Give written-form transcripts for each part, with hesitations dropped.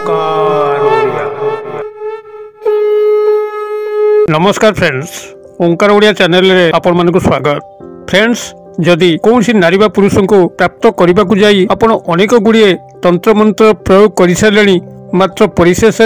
ओंकार ओडिया। नमस्कार फ्रेंड्स, ओंकार ओडिया चैनल रे आपण मानक स्वागत। फ्रेंड्स, जदि कौन नारी बा पुरुष को प्राप्त करने को जाई आपण अनेक गुड़िए तंत्र मंत्र प्रयोग कर सारे, मात्र परिशेष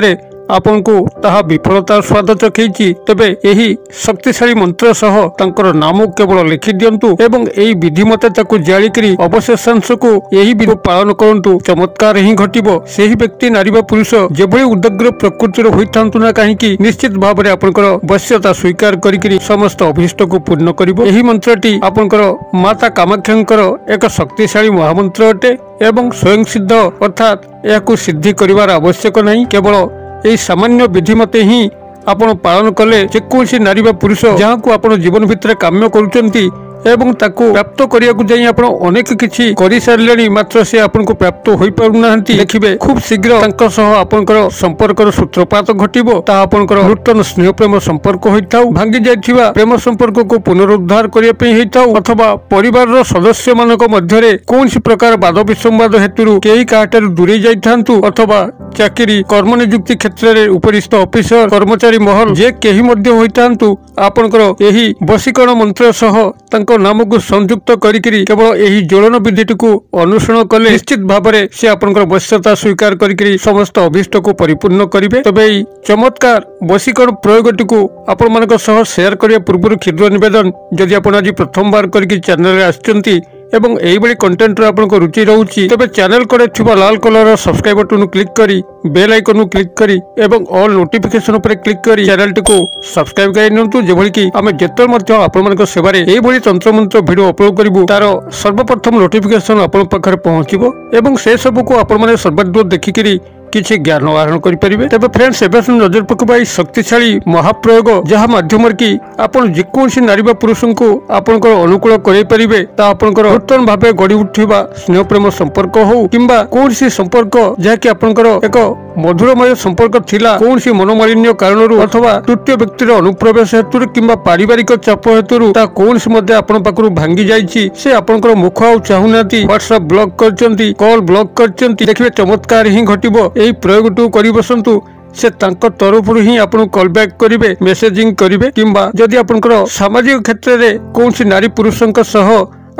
आपन को ताहा विफलतार स्वाद चखी। तेबे यही शक्तिशाली मंत्र सह तांकर नाम केवल लिखि दियंतु एवं एही विधि मते ताकु जाळिकरी अवशेषांश को यही विधि पालन करंतु। चमत्कार ही घटिबो। सेही व्यक्ति नारी बा पुरुष जेभଳି उदग्र प्रकृतिर होइथांतु ना काहेकि निश्चित भाव में आपनकर वश्यता स्वीकार करिकरी समस्त अभीष्ट को पूर्ण करिबो। एही मंत्रटी आपनकर माता कामाख्यांकर एक शक्तिशाली महामंत्र अटे एवं स्वयं सिद्ध, अर्थात याकु सिद्धि करिवार आवश्यक नहीं। केवल यही सामान्य विधि मते ही आपण पालन कले जेकोसी नारी बा पुरुष जहाँ को आपण जीवन भितर काम्य करुचंती एवं ताकू प्राप्त करिया को जाई आपण अनेक किछि करि सारलेनी, मात्र से आपण को प्राप्त होई पारुनाहंती। देखिबे खूब शीघ्र तांक सह आपनकर संपर्कर सूत्रपात घटिबो। ता आपनकर नूतन स्नेह प्रेम संपर्क होइताउ, भांगी जाइथिबा प्रेम संपर्क को पुनरुद्धार करिया पे हेताउ, अथवा परिवार रो सदस्य मानक मध्यरे कोनसी प्रकार वाद विसंवाद हेतुरु केही काहाटर दूरे जाइथांतु, अथवा चाकरी कर्म नियुक्ति क्षेत्र रे उपरिस्थ ऑफिसर कर्मचारी महल जे केही मध्य होइथांतु, आपनकर एही वशीकरण मंत्र सह तांक नाम को संयुक्त करिकरी केवल यही ज्वलन विधि को अनुसरण कले निश्चित भाव में से आपनकर वश्यता स्वीकार करिकरी समस्त अभीष्ट को परिपूर्ण करिवे। तबे एही चमत्कार वशीकरण प्रयोगटी को आपण मानक सह शेयर करिया पूर्व क्षुद्र निवेदन, जदि आपण आज प्रथम बार करिकरी चैनल रे आछंती एवं एही बड़ी कंटेंट रे आपनको रुचि रहउची, तबे चैनल करे थिबा लाल कलर सब्सक्राइब बटन क्लिक करी बेल आइकन क्लिक करी एवं ऑल नोटिफिकेशन पर क्लिक करी चैनल टी को सब्सक्राइब करि नियंतु, जेभଳି कि आमे जेतर मध्य आपण मानक सेवा रे एही बड़ी तंत्र मंत्र वीडियो अपलोड करिवु तार सर्वप्रथम नोटिफिकेशन आपण पाखरे पहुंचीबो एवं से सब को आपण माने सर्वदूर देखिकरी किछि ज्ञान आहरण करि परिबे। तबे फ्रेंड्स, एबे नजर पकबाई शक्तिशाली महाप्रयोग जहा माध्यम कि आपण जेकोसी नारी बा पुरुष को आपनकर अनुकूल करै परिबे। ता आपनकर नूतन भाबे गड़ी उठिबा स्नेह प्रेम संपर्क हो किंबा कोनसी संपर्क जहा कि आपनकर एक मधुरमय संपर्क थिला, कोनसी मनोमालिन्य कारणरू अथवा तृतीय व्यक्तिर अनुप्रवेश हेतु किंबा पारिवारिक चाप हेतु ता कोनसी मध्ये आपण पाखरु भांगी जाईछि, से आपनकर मुख आउ चाहुनाती, व्हाट्सएप ब्लॉक करचंती, कॉल ब्लॉक करचंती। देखिबे चमत्कार ही घटिबो। एही प्रयोगटू करि बसंतु, से तांको तरफरु ही आपन कॉल बैक करिवे, मेसेजिंग करिवे किंबा जदि आपनकर सामाजिक क्षेत्र रे कोनसी नारी पुरुषंक सह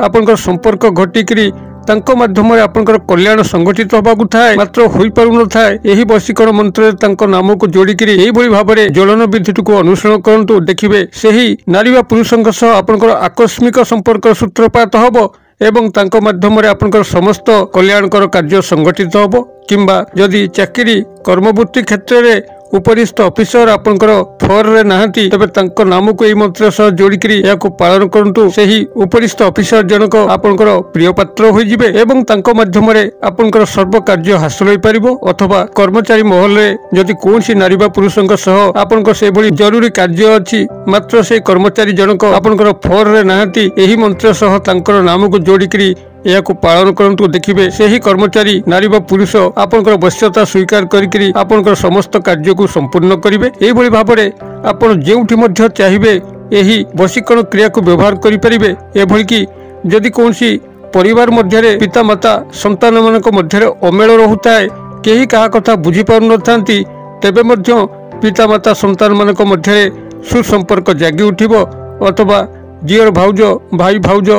आपनकर संपर्क घटिकरी तांको माध्यम रे आपनकर कल्याण संगठित होबाकु थाए, मात्र होई पारु न थाए। एही वशीकरण मंत्र रे तांको नाम को जोड़िकरी एही बड़ी भाव रे ज्वलन विधि को अनुसरण करंतु। देखिबे सेही नारी बा पुरुषंक सह आपनकर आकस्मिक संपर्क सूत्रपात हबो एवं तांको माध्यम रे आपनकर समस्त कल्याणकर कार्य संगठित होबो। किंबा जदि चाकरी कर्मवृत्ति क्षेत्र रे उपरिस्थ ऑफिसर आपनकर फर रे नाहंती, तबे तांको नाम को एही मंत्र सह जोड़िकरी याको पालन करंतु। सेही उपरिस्थ ऑफिसर जनक आपनकर प्रिय पात्र होई जिवे एवं तांको माध्यम रे आपनकर सर्व कार्य हासिल होई परिबो। अथवा कर्मचारी महल रे जदि कोनसी नारी बा पुरुषंक सह आपनकर से भली जरूरी कार्य अछि, मात्र से कर्मचारी जनक आपनकर फर रे नाहंती, एही मंत्र सह तांकर नाम को जोड़िकरी याको पालन करंतु। देखिबे सेही कर्मचारी नारी बा पुरुष आपनकर वश्यता स्वीकार करिकरी आपनकर समस्त कार्य को संपूर्ण करिवे। एही बड़ी भाबरे आपण जेउठी मध्य चाहिबे एही वशीकरण क्रिया को व्यवहार करि परिबे। एभଳି कि जदि कोनसी परिवार मध्यरे पिता माता संतान मानक मध्यरे अमेल रहुताए, केही कहा कथा बुझी पारु नथांती, तेबे मध्य पिता माता संतान मानक मध्यरे सुसंपर्क जागी उठिबो, अथवा जियर भाउज भाई भाउज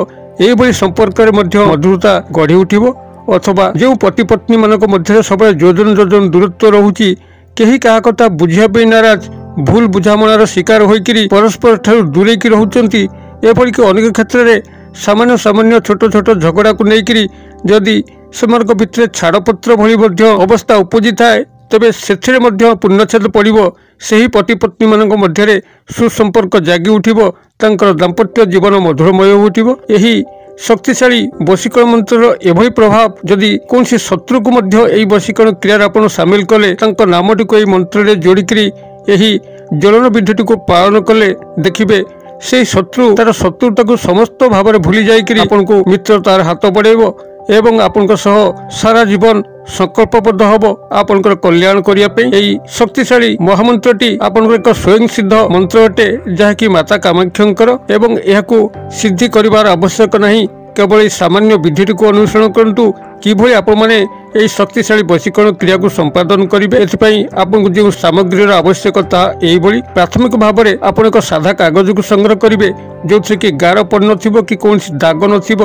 एही बड़ी संपर्क रे मध्य मधुरता गढ़ी उठिबो। अथवा जो पति पत्नी मानक मध्यरे सब जोजन जोजन दूरत्व रहुची, केही कहा कथा बुझिया पे नाराज, भूल बुझामणार शिकार होइकरी परस्पर ठारू दूरे की रहुचंती। एभଳି कि अनेक क्षेत्र रे सामान्य सामान्य छोट छोट झगड़ा को नेइकरी जदि सेमानक भितरे छाड़पत्र भली मध्य अवस्था उपजी थाए, तबे सेथिरे मध्य पूर्णच्छेद पड़िबो। सेही पति पत्नी मानक मध्यरे सुसंपर्क जागी उठिबो, तांकर दाम्पत्य जीवन मधुरमय उठिबो। एही शक्तिशाली वशीकरण मंत्र एभଳି प्रभाव जदि कोनसी शत्रु को मध्य एही वशीकरण क्रिया आपण शामिल कले, तांको नामटी को एही मंत्र रे जोड़िकरी एही ज्वलन विधि को पालन कले, देखिबे से शत्रु तार शत्रुता को समस्त भाव में भूली जाइकरी आपण को मित्रतार हाथ बढ़ेबो एवं आपनका सह सारा जीवन संकल्पबद्ध हब आपनकर कल्याण करिया पे। एई शक्तिशाली महामंत्रटी आपनकर एक स्वयं सिद्ध मंत्र अटे, जहाँकि माता कामाख्यंकर एवं एहाकु सिद्धि करिवार आवश्यक नहीं। केवल सामान्य विधि को अनुसरण करंतु किभଳି आपण माने এই শক্তিশালী বশীকରଣ ক্রিয়াକୁ সম্পাদন କରିବେ। ଏଥିପାଇଁ ଆପଣଙ୍କୁ ଯେଉଁ ସାମଗ୍ରୀର ଆବଶ୍ୟକତା ଏଇଭଳି ପ୍ରାଥମିକ ଭାବରେ ଆପଣ ଏକ ସାଧା କାଗଜକୁ ସଂଗ୍ରହ କରିବେ ଯେଉଁଥିରେ କି ଗାର ପଡ଼ିନଥିବ କି କୌଣସି ଦାଗ ନଥିବ।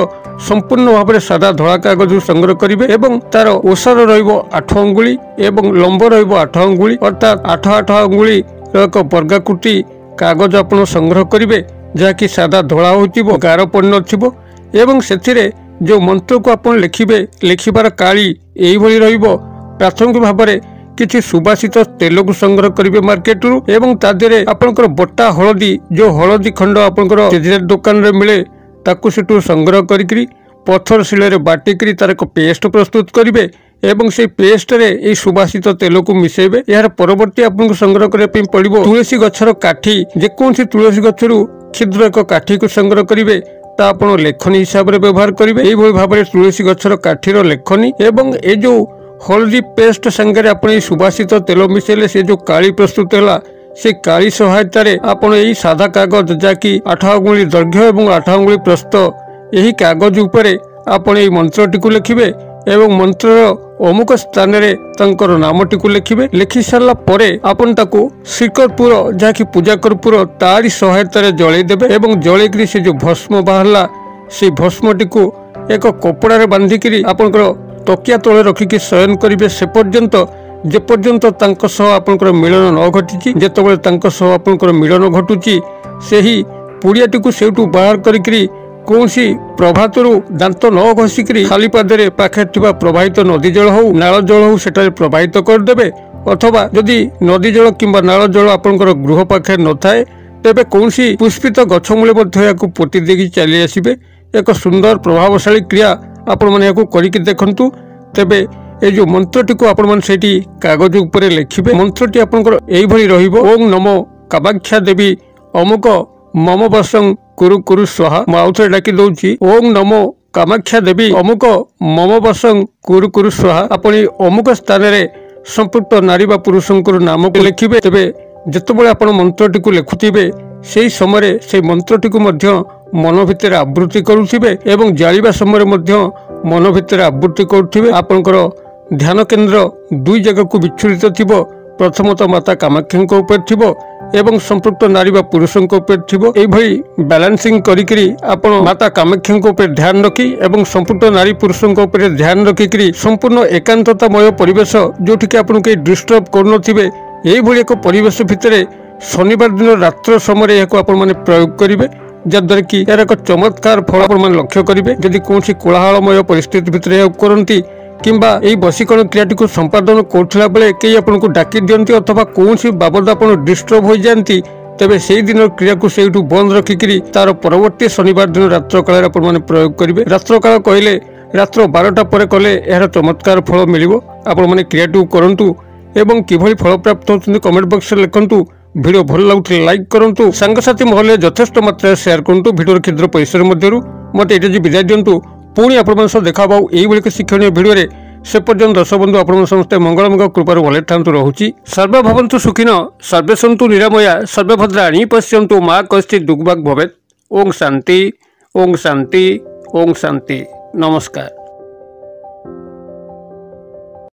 ସମ୍ପୂର୍ଣ୍ଣ ଭାବରେ ସାଧା ଧଳା କାଗଜକୁ ସଂଗ୍ରହ କରିବେ ଏବଂ ତାର ଓସାର ରହିବ 8 ଅଙ୍ଗୁଳି ଏବଂ ଲମ୍ବ ରହିବ 8 ଅଙ୍ଗୁଳି ଅର୍ଥାତ୍ 8 ଅଙ୍ଗୁଳିର ଏକ ବର୍ଗାକୃତି କାଗଜ ଆପଣ ସଂଗ୍ରହ କରିବେ ଯାହାକି ସାଧା ଧଳା ହୋଇଥିବ, ଗାର ପଡ଼ିନଥିବ ଏବଂ ସେଥିରେ ଯେଉଁ ମନ୍ତ୍ରକୁ ଆପଣ ଲେଖିବେ ଲେଖିବାର କାଳି ଏଇଭଳି ରହିବ। ପ୍ରାଥମିକ ଭାବରେ କିଛି ସୁବାସିତ ତେଲକୁ ସଂଗ୍ରହ କରିବେ ମାର୍କେଟରୁ ଏବଂ ତା ଦେହରେ ଆପଣଙ୍କର ବଟା ହଳଦୀ, ଯେଉଁ ହଳଦୀ ଖଣ୍ଡ ଆପଣଙ୍କର ତେଜରାତି ଦୋକାନରେ ମିଳେ ତାକୁ ସେଠୁ ସଂଗ୍ରହ କରିକିରି ପଥର ଶିଳରେ ବାଟିକିରି ତାର ଏକ ପେଷ୍ଟ ପ୍ରସ୍ତୁତ କରିବେ ଏବଂ ସେଇ ପେଷ୍ଟରେ এই ସୁବାସିତ ତେଲକୁ ମିଶାଇବେ। ଏହାର ପରବର୍ତ୍ତୀ ଆପଣଙ୍କୁ ସଂଗ୍ରହ କରିବା ପାଇଁ ପଡ଼ିବ ତୁଳସୀ ଗଛର କାଠି। ଯେକୌଣସି ତୁଳସୀ ଗଛରୁ କ୍ଷୁଦ୍ର ଏକ କାଠିକୁ ସଂଗ୍ରହ କରିବେ, ତା ଆପଣ ଲେଖନୀ ହିସାବରେ ବ୍ୟବହାର କରିବେ। এইଭଳି ଭାବରେ ତୁଳସୀ ଗଛର କାଠିର ଲେଖନୀ ଏବଂ ଏ ଯେଉଁ ହଳଦୀ ପେଷ୍ଟ ସାଙ୍ଗରେ ଆପଣ এই ସୁବାସିତ ତେଲ ମିଶାଇଲେ ସେ ଯେଉଁ କାଳି ପ୍ରସ୍ତୁତ ହେଲା, ସେ କାଳି ସହାୟତାରେ ଆପଣ এই ସାଧା କାଗଜ ଯାହାକି 8 ଅଙ୍ଗୁଳି ଦୈର୍ଘ୍ୟ ଏବଂ 8 ଅଙ୍ଗୁଳି ପ୍ରସ୍ତ ଏହି କାଗଜ ଉପରେ ଆପଣ এই ମନ୍ତ୍ରଟିକୁ ଲେଖିବେ ଏବଂ ମନ୍ତ୍ରର ଅମୁକ ସ୍ଥାନରେ ତାଙ୍କର ନାମଟିକୁ ଲେଖିବେ। ଲେଖି ସାରିଲା ପରେ ଆପଣ ତାକୁ ଶ୍ରୀକର୍ପୂର ଯାହାକି ପୂଜା କର୍ପୂର ତାରି ସହାୟତାରେ ଜଳେଇ ଦେବେ ଏବଂ ଜଳେଇକିରି ସେ ଯେଉଁ ଭସ୍ମ ବାହାରିଲା সেই ଭସ୍ମଟିକୁ ଏକ କପଡ଼ାରେ ବାନ୍ଧିକିରି ଆପଣଙ୍କର ତକିଆ ତଳେ ରଖିକି ଶୟନ କରିବେ ସେ ପର୍ଯ୍ୟନ୍ତ ଯେପର୍ଯ୍ୟନ୍ତ ତାଙ୍କ ସହ ଆପଣଙ୍କର ମିଳନ ନ ଘଟିଛି। ଯେତେବେଳେ ତାଙ୍କ ସହ ଆପଣଙ୍କର ମିଳନ ଘଟୁଛି ସେହି ପୁଡ଼ିଆଟିକୁ ସେଇଠୁ ବାହାର କରିକିରି କୌଣସି ପ୍ରଭାତରୁ ଦାନ୍ତ ନ ଘଷିକିରି ଖାଲି ପାଦରେ ପାଖରେ ଥିବା ପ୍ରବାହିତ ନଦୀ ଜଳ ହେଉ ନାଳ ଜଳ ହେଉ ସେଠାରେ ପ୍ରବାହିତ କରିଦେବେ। ଅଥବା ଯଦି ନଦୀ ଜଳ କିମ୍ବା ନାଳ ଜଳ ଆପଣଙ୍କର ଗୃହ ପାଖରେ ନଥାଏ ତେବେ କୌଣସି ପୁଷ୍ପିତ ଗଛ ମୂଳେ ମଧ୍ୟ ଏହାକୁ ପୋତି ଦେଇକି ଚାଲି ଆସିବେ। ଏକ ସୁନ୍ଦର ପ୍ରଭାବଶାଳୀ କ୍ରିୟା ଆପଣମାନେ ଏହାକୁ କରିକି ଦେଖନ୍ତୁ। ତେବେ এই ଯେଉଁ ମନ୍ତ୍ରଟିକୁ ଆପଣମାନେ ସେଇଠି କାଗଜ ଉପରେ ଲେଖିବେ। ମନ୍ତ୍ରଟି ଆପଣଙ୍କର ଏଇଭଳି ରହିବ, ଓಂ ନମୋ କାମାକ୍ଷା ଦେବୀ ଅମୁକ ମମ ବସଂ କୁରୁ କୁରୁ ସ୍ୱାହା। ମୁଁ ଆଉଥରେ ଡାକି ଦଉଛି, ଓಂ ନମୋ କାମାକ୍ଷା ଦେବୀ ଅମୁକ ମମ ବସଂ କୁରୁ କୁରୁ ସ୍ୱାହା। ଆପଣ এই ଅମୁକ ସ୍ଥାନରେ ସମ୍ପୃକ୍ତ ନାରୀ ବା ପୁରୁଷଙ୍କର ନାମକୁ ଲେଖିବେ। ତେବେ ଯେତେବେଳେ ଆପଣ ମନ୍ତ୍ରଟିକୁ ଲେଖୁଥିବେ ସେହି ସମୟରେ ସେହି ମନ୍ତ୍ରଟିକୁ ମଧ୍ୟ ମନ ଭିତରେ ଆବୃତ୍ତି କରୁଥିବେ ଏବଂ ଜାଳିବା ସମୟରେ ମଧ୍ୟ ମନ ଭିତରେ ଆବୃତ୍ତି କରୁଥିବେ। ଆପଣଙ୍କର ଧ୍ୟାନ କେନ୍ଦ୍ର ଦୁଇ ଜାଗାକୁ ବିଚ୍ଛୁରିତ ଥିବ। ପ୍ରଥମତଃ ମାତା କାମାକ୍ଷାଙ୍କ ଉପରେ ଥିବ ଏବଂ ସମ୍ପୃକ୍ତ ନାରୀ ବା ପୁରୁଷଙ୍କ ଉପରେ ଥିବ। এইଭଳି ବାଲାନ୍ସିଂ କରିକିରି ଆପଣ ମାତା କାମାକ୍ଷାଙ୍କ ଉପରେ ଧ୍ୟାନ ରଖି ଏବଂ ସମ୍ପୃକ୍ତ ନାରୀ ପୁରୁଷଙ୍କ ଉପରେ ଧ୍ୟାନ ରଖିକିରି ସମ୍ପୂର୍ଣ୍ଣ ଏକାନ୍ତତାମୟ ପରିବେଶ ଯେଉଁଠିକି ଆପଣଙ୍କୁ କେହି ଡିଷ୍ଟର୍ବ କରୁନଥିବେ এইଭଳି ଏକ ପରିବେଶ ଭିତରେ ଶନିବାର ଦିନ ରାତ୍ର ସମୟରେ ଏହାକୁ ଆପଣମାନେ ପ୍ରୟୋଗ କରିବେ, ଯାଦ୍ୱାରା କି ଏହାର ଏକ ଚମତ୍କାର ଫଳ ଆପଣମାନେ ଲକ୍ଷ୍ୟ କରିବେ। ଯଦି କୌଣସି କୋଳାହଳମୟ ପରିସ୍ଥିତି ଭିତରେ ଏହାକୁ କରନ୍ତି କିମ୍ବା ଏହି ବଶୀକରଣ କ୍ରିୟାଟିକୁ ସମ୍ପାଦନ କରୁଥିଲା ବେଳେ କେହି ଆପଣଙ୍କୁ ଡାକି ଦିଅନ୍ତି ଅଥବା କୌଣସି ବାବଦ ଆପଣ ଡିଷ୍ଟର୍ବ ହୋଇଯାଆନ୍ତି, ତେବେ ସେହି ଦିନର କ୍ରିୟାକୁ ସେଇଠୁ ବନ୍ଦ ରଖିକିରି ତାର ପରବର୍ତ୍ତୀ ଶନିବାର ଦିନ ରାତ୍ର କାଳରେ ଆପଣମାନେ ପ୍ରୟୋଗ କରିବେ। ରାତ୍ରକାଳ କହିଲେ ରାତ୍ର 12ଟା ପରେ କଲେ ଏହାର ଚମତ୍କାର ଫଳ ମିଳିବ। ଆପଣମାନେ କ୍ରିୟାଟିକୁ କରନ୍ତୁ ଏବଂ କିଭଳି ଫଳ ପ୍ରାପ୍ତ ହେଉଛନ୍ତି କମେଣ୍ଟ ବକ୍ସରେ ଲେଖନ୍ତୁ। ভিডিও ভাল লাগুলে লাইক করন্তু, সাংসাথী মহলে যথেষ্ট মাত্রায় সেয়ার করন্তু। ভিডিওর ক্ষুদ্র পরিসর মধ্যে মতো এটা যে বিদায় দিও। পুঁ আপনার সহ দেখা হব এইভাবে শিক্ষণীয় ভিডিওরে। সে পর্যন্ত দর্শক বন্ধু আপনার সমস্ত মঙ্গলমঙ্গ কৃপার ভলে থাকতু রহুছি। সর্বে ভবন্তু সুখিন, সর্বে সন্তু নিরাময়া, সর্বে ভদ্রাণী পশ্যন্তু, মা কশ্চিৎ দুর্ভাগ ভবেৎ। ওং শান্তি, ওং শান্তি, ওং শান্তি। নমস্কার।